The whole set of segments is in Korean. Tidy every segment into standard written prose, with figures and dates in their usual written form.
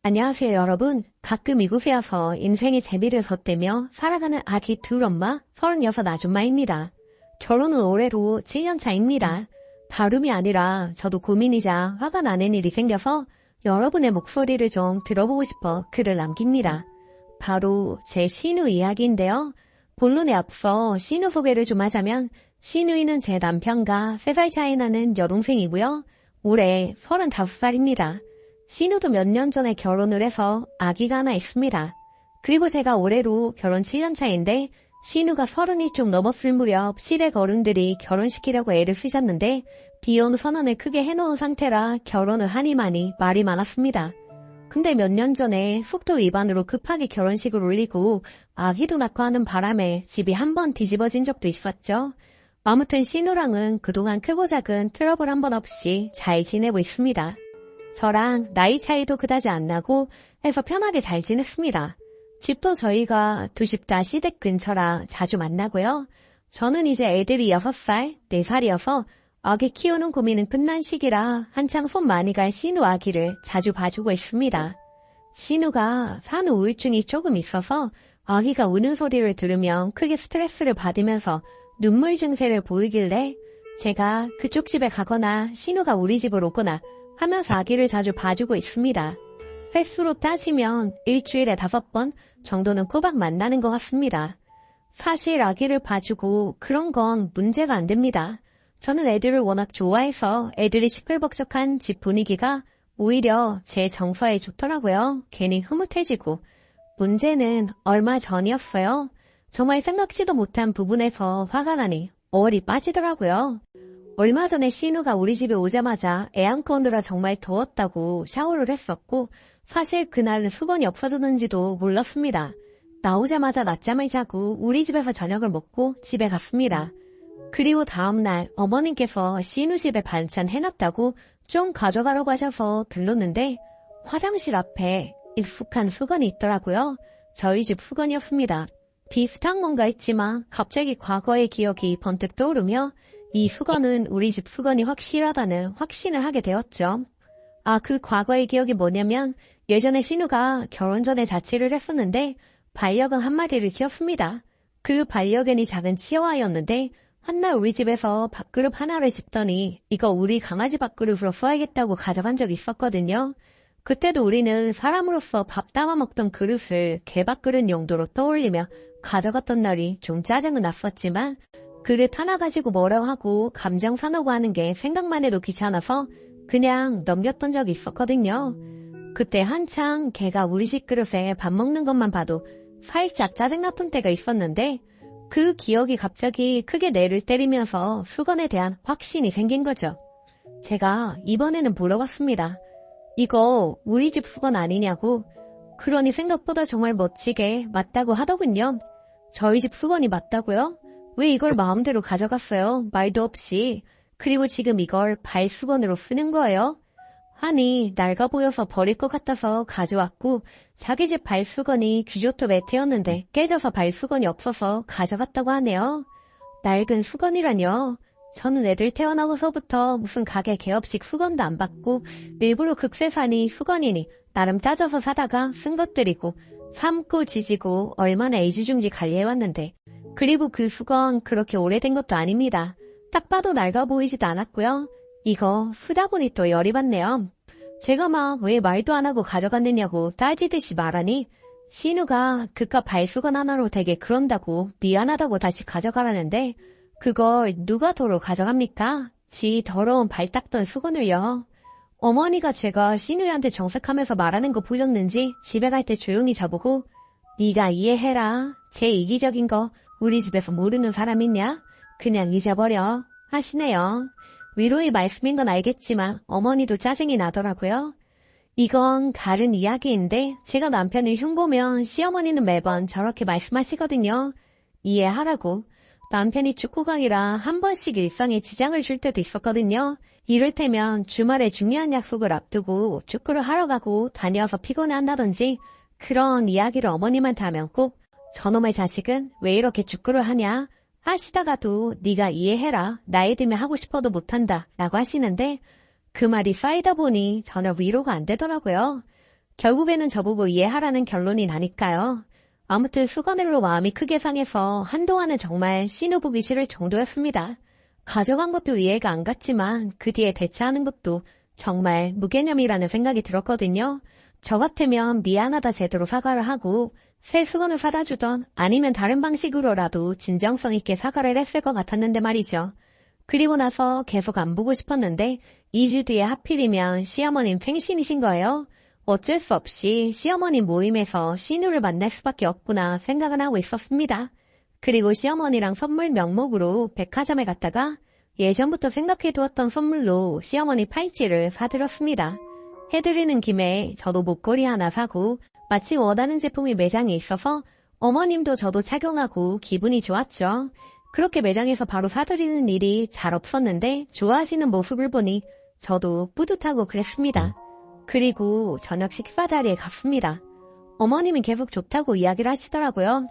안녕하세요, 여러분. 가끔 이곳에 와서 인생의 재미를 덧대며 살아가는 아기 둘 엄마 36 아줌마입니다. 결혼은 올해로 7년 차입니다. 다름이 아니라 저도 고민이자 화가 나는 일이 생겨서 여러분의 목소리를 좀 들어보고 싶어 글을 남깁니다. 바로 제 시누 이야기인데요. 본론에 앞서 시누 소개를 좀 하자면 시누이는 제 남편과 3살 차이 나는 여동생이고요. 올해 35살입니다. 시누도 몇 년 전에 결혼을 해서 아기가 하나 있습니다. 그리고 제가 올해로 결혼 7년 차인데 시누가 30이 좀 넘었을 무렵 시댁 어른들이 결혼시키려고 애를 쓰셨는데 비혼 선언을 크게 해놓은 상태라 결혼을 하니마니 말이 많았습니다. 근데 몇 년 전에 속도 위반으로 급하게 결혼식을 올리고 아기도 낳고 하는 바람에 집이 한 번 뒤집어진 적도 있었죠. 아무튼 시누랑은 그동안 크고 작은 트러블 한 번 없이 잘 지내고 있습니다. 저랑 나이 차이도 그다지 안 나고 해서 편하게 잘 지냈습니다. 집도 저희가 두 집 다 시댁 근처라 자주 만나고요. 저는 이제 애들이 6살, 4살이어서 아기 키우는 고민은 끝난 시기라 한창 손 많이 갈 시누 아기를 자주 봐주고 있습니다. 시누가 산후 우울증이 조금 있어서 아기가 우는 소리를 들으면 크게 스트레스를 받으면서 눈물 증세를 보이길래 제가 그쪽 집에 가거나 시누가 우리 집을 오거나 하면서 아기를 자주 봐주고 있습니다. 횟수로 따지면 일주일에 5번 정도는 꼬박 만나는 것 같습니다. 사실 아기를 봐주고 그런 건 문제가 안 됩니다. 저는 애들을 워낙 좋아해서 애들이 시끌벅적한 집 분위기가 오히려 제 정서에 좋더라고요. 괜히 흐뭇해지고. 문제는 얼마 전이었어요. 정말 생각지도 못한 부분에서 화가 나니 얼이 빠지더라고요. 얼마 전에 시누가 우리 집에 오자마자 애 안고 오느라 정말 더웠다고 샤워를 했었고 사실 그날은 수건이 없어졌는지도 몰랐습니다. 나오자마자 낮잠을 자고 우리 집에서 저녁을 먹고 집에 갔습니다. 그리고 다음날 어머님께서 시누 집에 반찬 해놨다고 좀 가져가라고 하셔서 들렀는데 화장실 앞에 익숙한 수건이 있더라고요. 저희 집 수건이었습니다. 비슷한 건가 했지만 갑자기 과거의 기억이 번뜩 떠오르며 이 수건은 우리 집 수건이 확실하다는 확신을 하게 되었죠. 그 과거의 기억이 뭐냐면 예전에 시누가 결혼 전에 자취를 했었는데 반려견 한 마리를 키웠습니다. 그 반려견이 작은 치와와였는데 한날 우리 집에서 밥그릇 하나를 집더니 이거 우리 강아지 밥그릇으로 써야겠다고 가져간 적이 있었거든요. 그때도 우리는 사람으로서 밥 담아 먹던 그릇을 개밥그릇 용도로 떠올리며 가져갔던 날이 좀 짜증은 났었지만 그릇 하나 가지고 뭐라고 하고 감정 상하고 하는 게 생각만 해도 귀찮아서 그냥 넘겼던 적이 있었거든요. 그때 한창 걔가 우리 집 그릇에 밥 먹는 것만 봐도 살짝 짜증났던 때가 있었는데 그 기억이 갑자기 크게 뇌를 때리면서 수건에 대한 확신이 생긴 거죠. 제가 이번에는 물어봤습니다. 이거 우리 집 수건 아니냐고. 그러니 생각보다 정말 멋지게 맞다고 하더군요. 저희 집 수건이 맞다고요? 왜 이걸 마음대로 가져갔어요? 말도 없이. 그리고 지금 이걸 발수건으로 쓰는 거예요? 아니, 낡아 보여서 버릴 것 같아서 가져왔고 자기 집 발수건이 귀조토 매트였는데 깨져서 발수건이 없어서 가져갔다고 하네요. 낡은 수건이라뇨. 저는 애들 태어나고서부터 무슨 가게 개업식 수건도 안 받고 일부러 극세 사니 수건이니 나름 따져서 사다가 쓴 것들이고 삶고 지지고 얼마나 애지중지 관리해왔는데 그리고 그 수건 그렇게 오래된 것도 아닙니다. 딱 봐도 낡아 보이지도 않았고요. 이거 쓰다 보니 또 열이 받네요. 제가 막 왜 말도 안 하고 가져갔느냐고 따지듯이 말하니 시누가 그깟 발수건 하나로 되게 그런다고 미안하다고 다시 가져가라는데 그걸 누가 도로 가져갑니까? 지 더러운 발 닦던 수건을요. 어머니가 제가 시누이한테 정색하면서 말하는 거 보셨는지 집에 갈 때 조용히 저보고 네가 이해해라. 제 이기적인 거 우리 집에서 모르는 사람 있냐? 그냥 잊어버려 하시네요. 위로의 말씀인 건 알겠지만 어머니도 짜증이 나더라고요. 이건 다른 이야기인데 제가 남편을 흉보면 시어머니는 매번 저렇게 말씀하시거든요. 이해하라고. 남편이 축구광이라 한 번씩 일상에 지장을 줄 때도 있었거든요. 이를테면 주말에 중요한 약속을 앞두고 축구를 하러 가고 다녀와서 피곤해한다든지 그런 이야기를 어머님한테 하면 꼭 저놈의 자식은 왜 이렇게 축구를 하냐 하시다가도 네가 이해해라. 나이 들면 하고 싶어도 못한다 라고 하시는데 그 말이 쌓이다 보니 전혀 위로가 안 되더라고요. 결국에는 저보고 이해하라는 결론이 나니까요. 아무튼 수건으로 마음이 크게 상해서 한동안은 정말 신우 보기 싫을 정도였습니다. 가져간 것도 이해가 안 갔지만 그 뒤에 대처하는 것도 정말 무개념이라는 생각이 들었거든요. 저 같으면 미안하다 제대로 사과를 하고 새 수건을 사다 주던 아니면 다른 방식으로라도 진정성 있게 사과를 했을 것 같았는데 말이죠. 그리고 나서 계속 안 보고 싶었는데 2주 뒤에 하필이면 시어머님 생신이신 거예요. 어쩔 수 없이 시어머니 모임에서 신우를 만날 수밖에 없구나 생각은 하고 있었습니다. 그리고 시어머니랑 선물 명목으로 백화점에 갔다가 예전부터 생각해두었던 선물로 시어머니 팔찌를 사드렸습니다. 해드리는 김에 저도 목걸이 하나 사고 마치 원하는 제품이 매장에 있어서 어머님도 저도 착용하고 기분이 좋았죠. 그렇게 매장에서 바로 사드리는 일이 잘 없었는데 좋아하시는 모습을 보니 저도 뿌듯하고 그랬습니다. 그리고 저녁 식사 자리에 갔습니다. 어머님은 계속 좋다고 이야기를 하시더라고요.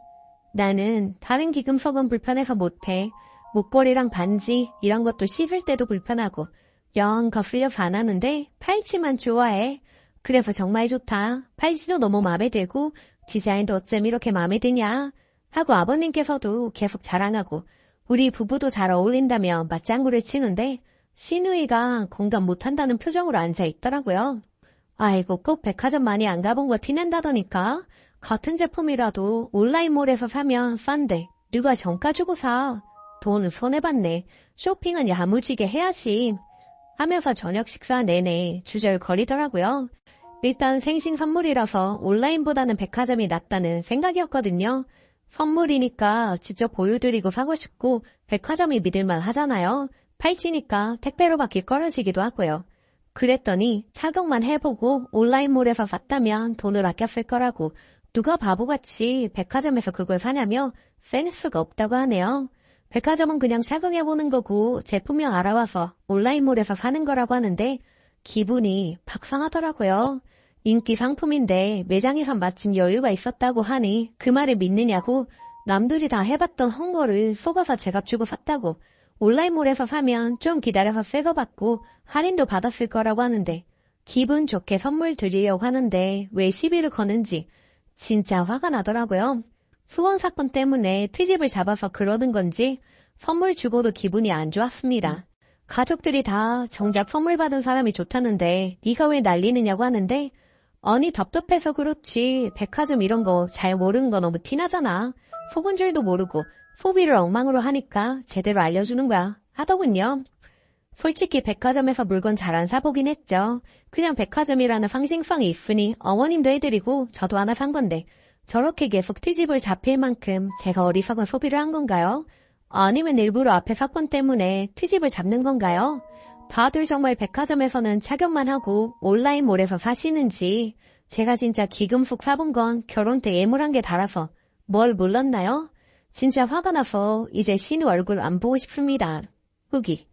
나는 다른 기금속은 불편해서 못해. 목걸이랑 반지 이런 것도 씹을 때도 불편하고 영 거슬려서 안 하는데 팔찌만 좋아해. 그래서 정말 좋다. 팔찌도 너무 마음에 들고 디자인도 어쩜 이렇게 마음에 드냐 하고 아버님께서도 계속 자랑하고 우리 부부도 잘 어울린다며 맞장구를 치는데 시누이가 공감 못한다는 표정으로 앉아있더라고요. 아이고 꼭 백화점 많이 안 가본 거 티낸다더니까. 같은 제품이라도 온라인몰에서 사면 싼데 누가 정가 주고 사. 돈은 손해봤네. 쇼핑은 야무지게 해야지. 하면서 저녁 식사 내내 주절거리더라고요. 일단 생신 선물이라서 온라인보다는 백화점이 낫다는 생각이었거든요. 선물이니까 직접 보여드리고 사고 싶고 백화점이 믿을만 하잖아요. 팔찌니까 택배로 받기 꺼려지기도 하고요. 그랬더니 착용만 해보고 온라인몰에서 샀다면 돈을 아꼈을 거라고 누가 바보같이 백화점에서 그걸 사냐며 센스가 없다고 하네요. 백화점은 그냥 착용해보는 거고 제품명 알아와서 온라인몰에서 사는 거라고 하는데 기분이 박상하더라고요. 인기 상품인데 매장에선 마침 여유가 있었다고 하니 그 말을 믿느냐고 남들이 다 해봤던 헝거를 속아서 제값 주고 샀다고 온라인몰에서 사면 좀 기다려서 새거 받고 할인도 받았을 거라고 하는데 기분 좋게 선물 드리려고 하는데 왜 시비를 거는지 진짜 화가 나더라고요. 수건 사건 때문에 트집을 잡아서 그러는 건지 선물 주고도 기분이 안 좋았습니다. 가족들이 다 정작 선물 받은 사람이 좋다는데 네가 왜 난리느냐고 하는데 아니 답답해서 그렇지 백화점 이런 거 잘 모르는 거 너무 티나잖아. 속은 줄도 모르고 소비를 엉망으로 하니까 제대로 알려주는 거야 하더군요. 솔직히 백화점에서 물건 잘 안 사보긴 했죠. 그냥 백화점이라는 상징성이 있으니 어머님도 해드리고 저도 하나 산 건데 저렇게 계속 트집을 잡힐 만큼 제가 어리석은 소비를 한 건가요? 아니면 일부러 앞에 사건 때문에 트집을 잡는 건가요? 다들 정말 백화점에서는 착용만 하고 온라인몰에서 사시는지 제가 진짜 기금속 사본 건 결혼 때 예물한 게 달아서 뭘 몰랐나요? 진짜 화가 나서 이제 신우 얼굴 안 보고 싶습니다. 후기.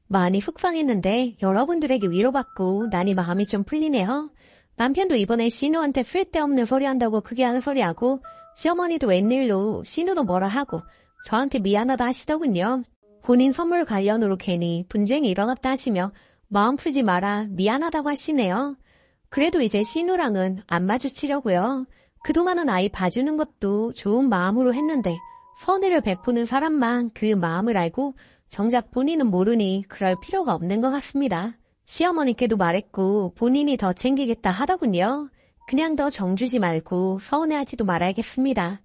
많이 속상했는데 여러분들에게 위로받고 나니 마음이 좀 풀리네요. 남편도 이번에 신우한테 쓸데없는 소리 한다고 크게 하는 소리 하고 시어머니도 웬일로 신우도 뭐라 하고 저한테 미안하다 하시더군요. 본인 선물 관련으로 괜히 분쟁이 일어났다 하시며 마음 풀지 마라 미안하다고 하시네요. 그래도 이제 신우랑은 안 마주치려고요. 그동안은 아이 봐주는 것도 좋은 마음으로 했는데 선의를 베푸는 사람만 그 마음을 알고 정작 본인은 모르니 그럴 필요가 없는 것 같습니다. 시어머니께도 말했고 본인이 더 챙기겠다 하더군요. 그냥 더 정주지 말고 서운해하지도 말아야겠습니다.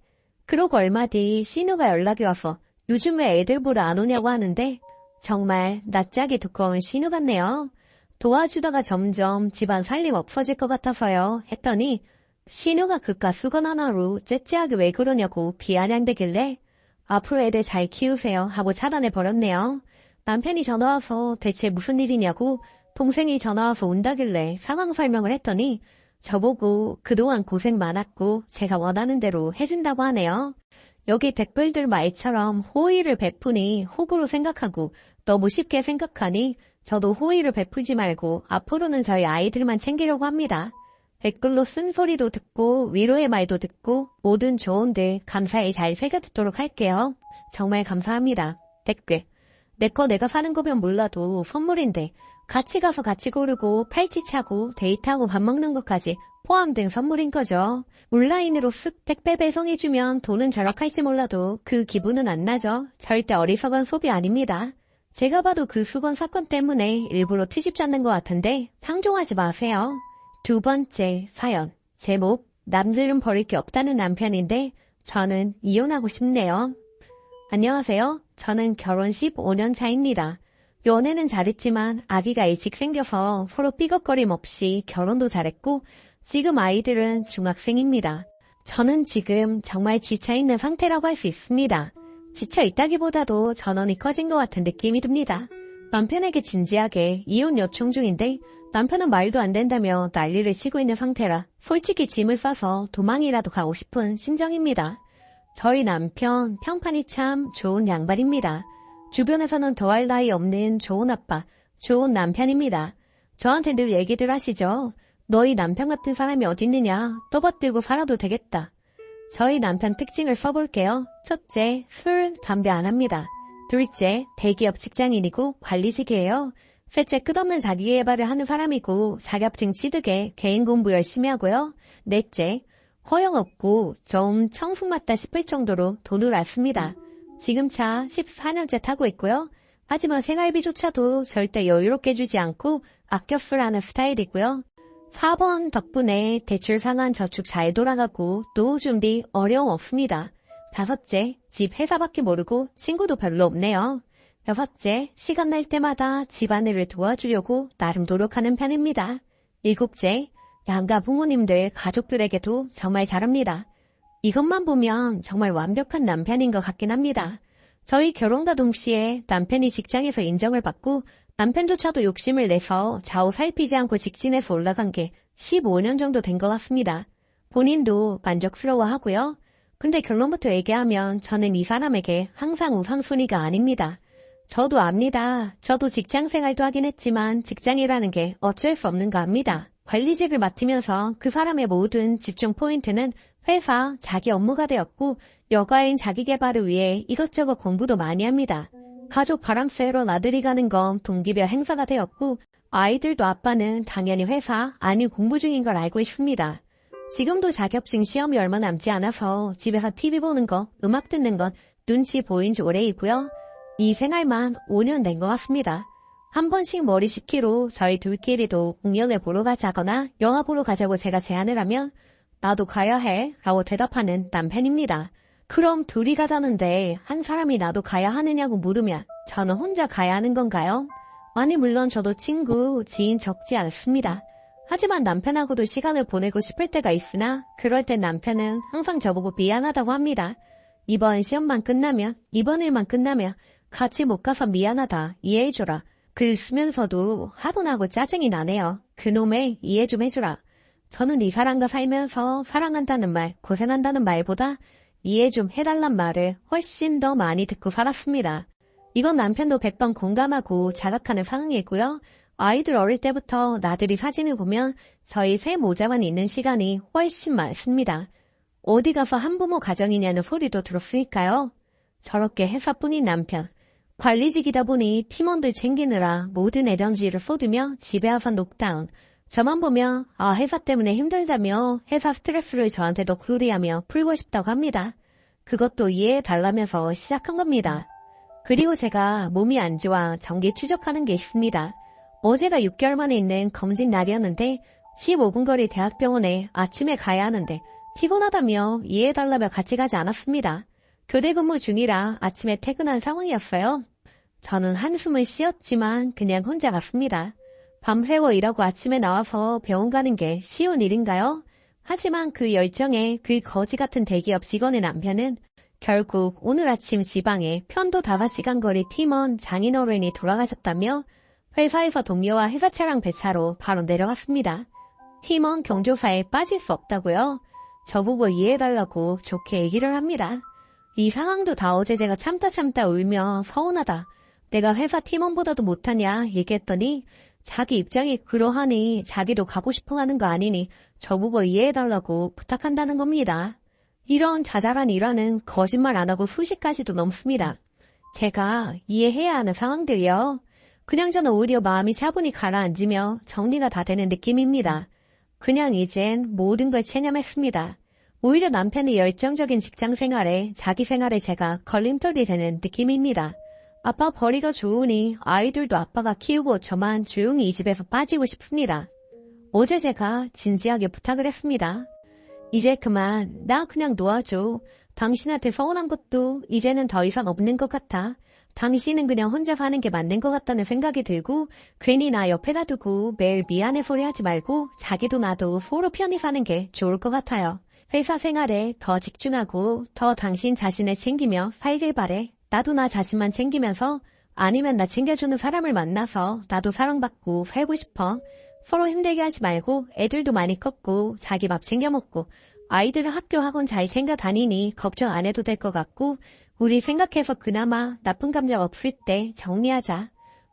그러고 얼마 뒤 신우가 연락이 와서 요즘 왜 애들 보러 안 오냐고 하는데 정말 낯짝이 두꺼운 신우 같네요. 도와주다가 점점 집안 살림 없어질 것 같아서요 했더니 신우가 그깟 수건 하나로 째째하게 왜 그러냐고 비아냥대길래 앞으로 애들 잘 키우세요 하고 차단해버렸네요. 남편이 전화와서 대체 무슨 일이냐고 동생이 전화와서 온다길래 상황 설명을 했더니 저보고 그동안 고생 많았고 제가 원하는 대로 해준다고 하네요. 여기 댓글들 말처럼 호의를 베푸니 호구로 생각하고 너무 쉽게 생각하니 저도 호의를 베풀지 말고 앞으로는 저희 아이들만 챙기려고 합니다. 댓글로 쓴소리도 듣고 위로의 말도 듣고 모든 조언들 감사히 잘 새겨듣도록 할게요. 정말 감사합니다. 댓글. 내 거 내가 사는 거면 몰라도 선물인데 같이 가서 같이 고르고 팔찌 차고 데이트하고 밥 먹는 것까지 포함된 선물인 거죠. 온라인으로 쓱 택배 배송해주면 돈은 절약할지 몰라도 그 기분은 안 나죠. 절대 어리석은 소비 아닙니다. 제가 봐도 그 수건 사건 때문에 일부러 트집 잡는 것 같은데 상종하지 마세요. 두 번째 사연. 제목, 남들은 버릴 게 없다는 남편인데 저는 이혼하고 싶네요. 안녕하세요. 저는 결혼 15년 차입니다. 연애는 잘했지만 아기가 일찍 생겨서 서로 삐걱거림 없이 결혼도 잘했고 지금 아이들은 중학생입니다. 저는 지금 정말 지쳐있는 상태라고 할 수 있습니다. 지쳐있다기보다도 전원이 꺼진 것 같은 느낌이 듭니다. 남편에게 진지하게 이혼 요청 중인데 남편은 말도 안 된다며 난리를 치고 있는 상태라 솔직히 짐을 싸서 도망이라도 가고 싶은 심정입니다. 저희 남편 평판이 참 좋은 양반입니다. 주변에서는 더할 나위 없는 좋은 아빠, 좋은 남편입니다. 저한테 늘 얘기들 하시죠. 너희 남편 같은 사람이 어딨느냐, 떠받들고 살아도 되겠다. 저희 남편 특징을 써볼게요. 첫째, 술, 담배 안 합니다. 둘째, 대기업 직장인이고 관리직이에요. 셋째, 끝없는 자기개발을 하는 사람이고 자격증 취득에 개인 공부 열심히 하고요. 넷째, 허영 없고 좀 청순 맞다 싶을 정도로 돈을 아습니다. 지금 차 14년째 타고 있고요. 하지만 생활비조차도 절대 여유롭게 주지 않고 아껴 쓰라는 스타일이고요. 4번 덕분에 대출 상환 저축 잘 돌아가고 노후 준비 어려움 없습니다. 다섯째, 집 회사밖에 모르고 친구도 별로 없네요. 여섯째, 시간 날 때마다 집안일을 도와주려고 나름 노력하는 편입니다. 일곱째, 양가 부모님들 가족들에게도 정말 잘합니다. 이것만 보면 정말 완벽한 남편인 것 같긴 합니다. 저희 결혼과 동시에 남편이 직장에서 인정을 받고 남편조차도 욕심을 내서 좌우 살피지 않고 직진해서 올라간 게 15년 정도 된 것 같습니다. 본인도 만족스러워하고요. 근데 결론부터 얘기하면 저는 이 사람에게 항상 우선순위가 아닙니다. 저도 압니다. 저도 직장생활도 하긴 했지만 직장이라는 게 어쩔 수 없는 거 압니다. 관리직을 맡으면서 그 사람의 모든 집중 포인트는 회사, 자기 업무가 되었고 여가인 자기 개발을 위해 이것저것 공부도 많이 합니다. 가족 바람 쐬러 나들이 가는 건 동기별 행사가 되었고 아이들도 아빠는 당연히 회사, 아니 공부 중인 걸 알고 있습니다. 지금도 자격증 시험이 얼마 남지 않아서 집에서 TV 보는 거, 음악 듣는 건 눈치 보인 지 오래이고요. 이 생활만 5년 된 것 같습니다. 한 번씩 머리 10kg 저희 둘끼리도 공연을 보러 가자거나 영화 보러 가자고 제가 제안을 하면 나도 가야 해 라고 대답하는 남편입니다. 그럼 둘이 가자는데 한 사람이 나도 가야 하느냐고 물으면 저는 혼자 가야 하는 건가요? 아니 물론 저도 친구, 지인 적지 않습니다. 하지만 남편하고도 시간을 보내고 싶을 때가 있으나 그럴 땐 남편은 항상 저보고 미안하다고 합니다. 이번 시험만 끝나면, 이번 일만 끝나면 같이 못 가서 미안하다, 이해해주라. 글 쓰면서도 화도 나고 짜증이 나네요. 그놈의 이해 좀 해주라. 저는 이 사람과 살면서 사랑한다는 말, 고생한다는 말보다 이해 좀 해달란 말을 훨씬 더 많이 듣고 살았습니다. 이건 남편도 100번 공감하고 자각하는 상황이고요. 아이들 어릴 때부터 나들이 사진을 보면 저희 새 모자만 있는 시간이 훨씬 많습니다. 어디 가서 한부모 가정이냐는 소리도 들었으니까요. 저렇게 회사뿐인 남편. 관리직이다 보니 팀원들 챙기느라 모든 에너지를 쏟으며 집에 와서 녹다운. 저만 보면 회사 때문에 힘들다며 회사 스트레스를 저한테 더 그리하며 풀고 싶다고 합니다. 그것도 이해해달라면서 시작한 겁니다. 그리고 제가 몸이 안 좋아 정기 추적하는 게 있습니다. 어제가 6개월 만에 있는 검진 날이었는데 15분 거리 대학병원에 아침에 가야 하는데 피곤하다며 이해해달라며 같이 가지 않았습니다. 교대 근무 중이라 아침에 퇴근한 상황이었어요. 저는 한숨을 쉬었지만 그냥 혼자 갔습니다. 밤새워 일하고 아침에 나와서 병원 가는 게 쉬운 일인가요? 하지만 그 열정에 그 거지 같은 대기업 직원의 남편은 결국 오늘 아침 지방에 편도 5시간 거리 팀원 장인어른이 돌아가셨다며 회사에서 동료와 회사 차량 배차로 바로 내려왔습니다. 팀원 경조사에 빠질 수 없다고요? 저보고 이해해달라고 좋게 얘기를 합니다. 이 상황도 다 어제 제가 참다 울며 서운하다. 내가 회사 팀원보다도 못하냐 얘기했더니 자기 입장이 그러하니 자기도 가고 싶어하는 거 아니니 저보고 이해해달라고 부탁한다는 겁니다. 이런 자잘한 일화는 거짓말 안 하고 수십 가지도 넘습니다. 제가 이해해야 하는 상황들이요. 그냥 저는 오히려 마음이 차분히 가라앉으며 정리가 다 되는 느낌입니다. 그냥 이젠 모든 걸 체념했습니다. 오히려 남편의 열정적인 직장 생활에 자기 생활에 제가 걸림돌이 되는 느낌입니다. 아빠 벌이가 좋으니 아이들도 아빠가 키우고 저만 조용히 이 집에서 빠지고 싶습니다. 어제 제가 진지하게 부탁을 했습니다. 이제 그만 나 그냥 놓아줘. 당신한테 서운한 것도 이제는 더 이상 없는 것 같아. 당신은 그냥 혼자 사는 게 맞는 것 같다는 생각이 들고 괜히 나 옆에다 두고 매일 미안해 소리 하지 말고 자기도 나도 서로 편히 사는 게 좋을 것 같아요. 회사 생활에 더 집중하고 더 당신 자신을 챙기며 살길 바래. 나도 나 자신만 챙기면서 아니면 나 챙겨주는 사람을 만나서 나도 사랑받고 살고 싶어. 서로 힘들게 하지 말고 애들도 많이 컸고 자기 밥 챙겨 먹고 아이들은 학교 학원 잘 챙겨 다니니 걱정 안 해도 될 것 같고 우리 생각해서 그나마 나쁜 감정 없을 때 정리하자.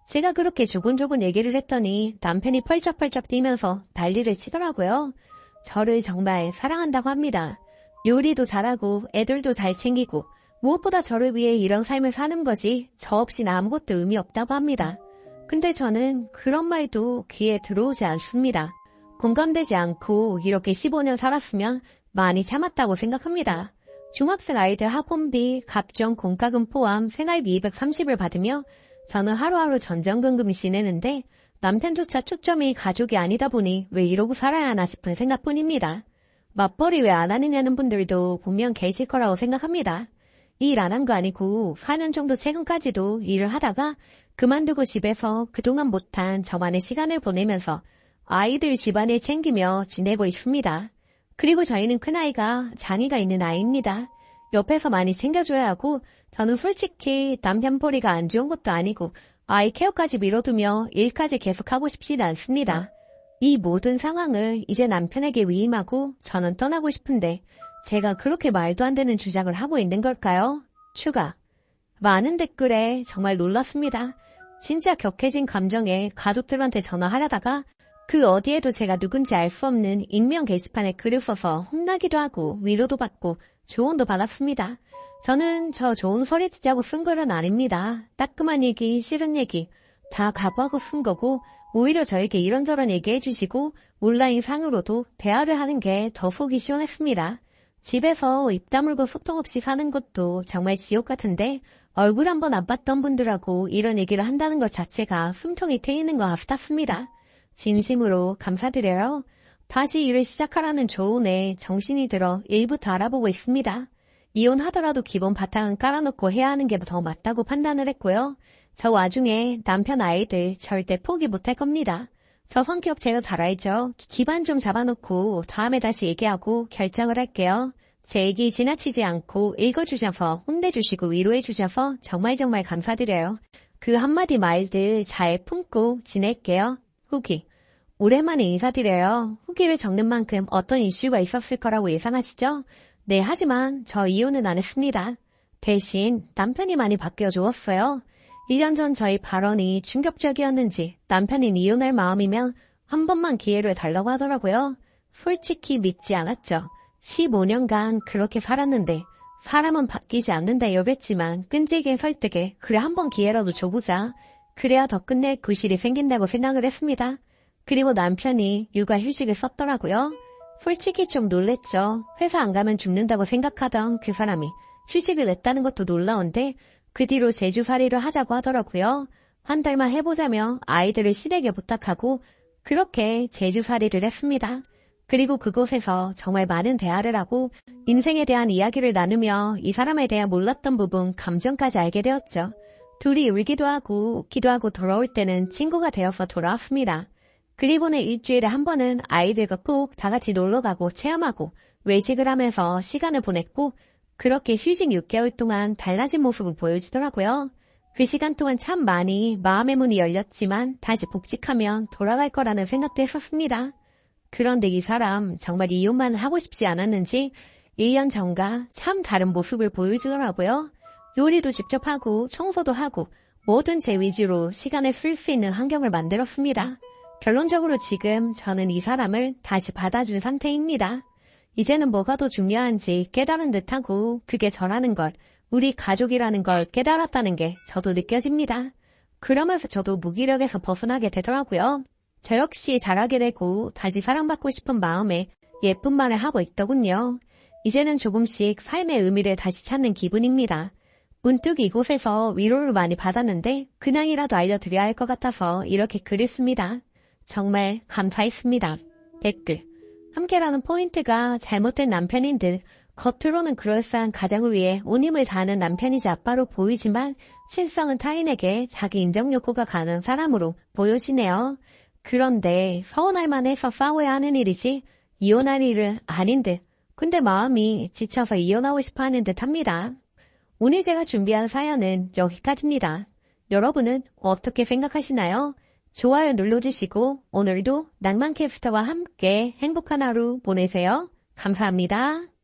제가 그렇게 조곤조곤 얘기를 했더니 남편이 펄쩍펄쩍 뛰면서 난리를 치더라고요. 저를 정말 사랑한다고 합니다. 요리도 잘하고 애들도 잘 챙기고 무엇보다 저를 위해 이런 삶을 사는 것이 저 없이는 아무것도 의미 없다고 합니다. 근데 저는 그런 말도 귀에 들어오지 않습니다. 공감되지 않고 이렇게 15년 살았으면 많이 참았다고 생각합니다. 중학생 아이들 학원비, 각종 공과금 포함 생활비 230을 받으며 저는 하루하루 전전긍긍 지내는데 남편조차 초점이 가족이 아니다 보니 왜 이러고 살아야 하나 싶은 생각뿐입니다. 맞벌이 왜 안 하느냐는 분들도 분명 계실 거라고 생각합니다. 일 안 한 거 아니고 4년 정도 최근까지도 일을 하다가 그만두고 집에서 그동안 못한 저만의 시간을 보내면서 아이들 집안일 챙기며 지내고 있습니다. 그리고 저희는 큰아이가 장애가 있는 아이입니다. 옆에서 많이 챙겨줘야 하고 저는 솔직히 남편 벌이가 안 좋은 것도 아니고 아이 케어까지 미뤄두며 일까지 계속하고 싶지는 않습니다. 이 모든 상황을 이제 남편에게 위임하고 저는 떠나고 싶은데 제가 그렇게 말도 안 되는 주장을 하고 있는 걸까요? 추가. 많은 댓글에 정말 놀랐습니다. 진짜 격해진 감정에 가족들한테 전화하려다가 그 어디에도 제가 누군지 알 수 없는 익명 게시판에 글을 써서 혼나기도 하고 위로도 받고 조언도 받았습니다. 저는 저 좋은 소리 듣자고 쓴 글은 아닙니다. 따끔한 얘기, 싫은 얘기 다 각오하고 쓴 거고 오히려 저에게 이런저런 얘기해 주시고 온라인 상으로도 대화를 하는 게 더 속이 시원했습니다. 집에서 입 다물고 소통 없이 사는 것도 정말 지옥 같은데 얼굴 한번 안 봤던 분들하고 이런 얘기를 한다는 것 자체가 숨통이 트이는 것 같았습니다. 진심으로 감사드려요. 다시 일을 시작하라는 조언에 정신이 들어 일부터 알아보고 있습니다. 이혼하더라도 기본 바탕은 깔아놓고 해야 하는 게 더 맞다고 판단을 했고요. 저 와중에 남편 아이들 절대 포기 못할 겁니다. 저 성격 제가 잘 알죠. 기반 좀 잡아놓고 다음에 다시 얘기하고 결정을 할게요. 제 얘기 지나치지 않고 읽어주셔서 혼내주시고 위로해주셔서 정말 감사드려요. 그 한마디 말들 잘 품고 지낼게요. 후기. 오랜만에 인사드려요. 후기를 적는 만큼 어떤 이슈가 있었을 거라고 예상하시죠? 네, 하지만 저 이혼은 안 했습니다. 대신 남편이 많이 바뀌어 주었어요. 1년 전 저희 발언이 충격적이었는지 남편이 이혼할 마음이면 한 번만 기회를 달라고 하더라고요. 솔직히 믿지 않았죠. 15년간 그렇게 살았는데 사람은 바뀌지 않는다 여겼지만 끈질긴 설득에 그래 한 번 기회라도 줘보자. 그래야 더 끝낼 구실이 생긴다고 생각을 했습니다. 그리고 남편이 육아휴직을 썼더라고요. 솔직히 좀 놀랬죠. 회사 안 가면 죽는다고 생각하던 그 사람이 휴직을 냈다는 것도 놀라운데 그 뒤로 제주살이를 하자고 하더라고요. 한 달만 해보자며 아이들을 시댁에 부탁하고 그렇게 제주살이를 했습니다. 그리고 그곳에서 정말 많은 대화를 하고 인생에 대한 이야기를 나누며 이 사람에 대한 몰랐던 부분, 감정까지 알게 되었죠. 둘이 울기도 하고 웃기도 하고 돌아올 때는 친구가 되어서 돌아왔습니다. 그리고는 일주일에 한 번은 아이들과 꼭 다 같이 놀러가고 체험하고 외식을 하면서 시간을 보냈고 그렇게 휴직 6개월 동안 달라진 모습을 보여주더라고요. 그 시간 동안 참 많이 마음의 문이 열렸지만 다시 복직하면 돌아갈 거라는 생각도 했었습니다. 그런데 이 사람 정말 이혼만 하고 싶지 않았는지 1년 전과 참 다른 모습을 보여주더라고요. 요리도 직접 하고 청소도 하고 뭐든 제 위주로 시간을 쓸 수 있는 환경을 만들었습니다. 결론적으로 지금 저는 이 사람을 다시 받아준 상태입니다. 이제는 뭐가 더 중요한지 깨달은 듯하고 그게 저라는 걸, 우리 가족이라는 걸 깨달았다는 게 저도 느껴집니다. 그러면서 저도 무기력에서 벗어나게 되더라고요. 저 역시 잘하게 되고 다시 사랑받고 싶은 마음에 예쁜 말을 하고 있더군요. 이제는 조금씩 삶의 의미를 다시 찾는 기분입니다. 문득 이곳에서 위로를 많이 받았는데 근황이라도 알려드려야 할 것 같아서 이렇게 글을 씁니다. 정말 감사했습니다. 댓글. 함께라는 포인트가 잘못된 남편인 듯 겉으로는 그럴싸한 가정을 위해 온 힘을 다하는 남편이자 아빠로 보이지만 실상은 타인에게 자기 인정 욕구가 가는 사람으로 보여지네요. 그런데 서운할 만해서 싸워야 하는 일이지 이혼할 일은 아닌 듯. 근데 마음이 지쳐서 이혼하고 싶어 하는 듯 합니다. 오늘 제가 준비한 사연은 여기까지입니다. 여러분은 어떻게 생각하시나요? 좋아요 눌러주시고 오늘도 낭만캐스터와 함께 행복한 하루 보내세요. 감사합니다.